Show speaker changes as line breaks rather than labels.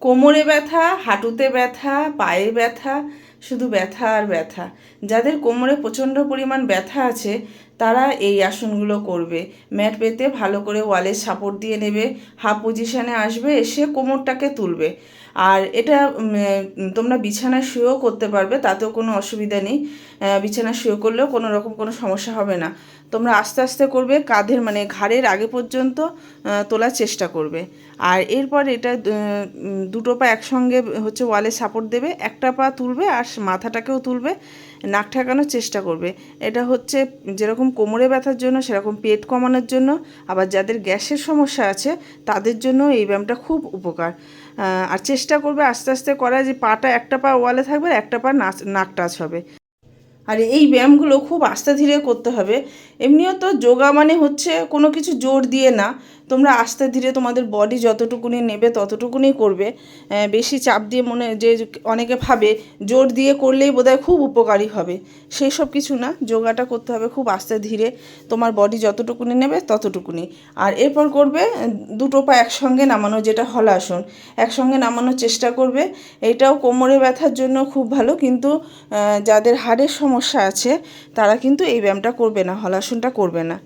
কোমরে ব্যথা, হাঁটুতে ব্যথা, পায়ে ব্যথা, শুধু ব্যথা আর ব্যথা। যাদের কোমরে প্রচণ্ড পরিমাণ ব্যথা আছে তারা এই আসনগুলো করবে। ম্যাট পেতে ভালো করে ওয়ালের সাপোর্ট দিয়ে নেবে, হাফ পজিশানে আসবে, এসে কোমরটাকে তুলবে। আর এটা তোমরা বিছানায় শুয়েও করতে পারবে, তাতেও কোনো অসুবিধা নেই। বিছানায় শুয়ে করলেও কোনো রকম কোনো সমস্যা হবে না। তোমরা আস্তে আস্তে করবে, কাঁধের মানে ঘাড়ের আগে পর্যন্ত তোলার চেষ্টা করবে। আর এরপর এটা দুটো পা একসঙ্গে হচ্ছে ওয়ালে সাপোর্ট দেবে, একটা পা তুলবে আর মাথাটাকেও তুলবে, নাক ঠেকানোর চেষ্টা করবে। এটা হচ্ছে যেরকম কোমরে ব্যথার জন্য সেরকম পেট কমানোর জন্য, আবার যাদের গ্যাসের সমস্যা আছে তাদের জন্য এই ব্যায়ামটা খুব উপকার। আর চেষ্টা করবে আস্তে আস্তে করা, যে পাটা একটা পা ওয়ালে থাকবে আর একটা পা নাক টাচ হবে। আর এই ব্যায়ামগুলো খুব আস্তে ধীরে করতে হবে। এমনিও তো যোগা মানে হচ্ছে কোনো কিছু জোর দিয়ে না, তোমরা আস্তে ধীরে তোমাদের বডি যতটুকুনি নেবে ততটুকুনি করবে। বেশি চাপ দিয়ে যে অনেকে ভাবে জোর দিয়ে করলেই বোধহয় খুব উপকারী হবে, সেই সব কিছু না। যোগাটা করতে হবে খুব আস্তে ধীরে, তোমার বডি যতটুকুনি নেবে ততটুকুনি। আর এরপর করবে দুটো পা একসঙ্গে নামানো, যেটা হলাসন, একসঙ্গে নামানোর চেষ্টা করবে। এইটাও কোমরে ব্যথার জন্য খুব ভালো, কিন্তু যাদের হাড়ের সমস্যা আছে তারা কিন্তু এই ব্যায়ামটা করবে না, হলাসনটা করবে না।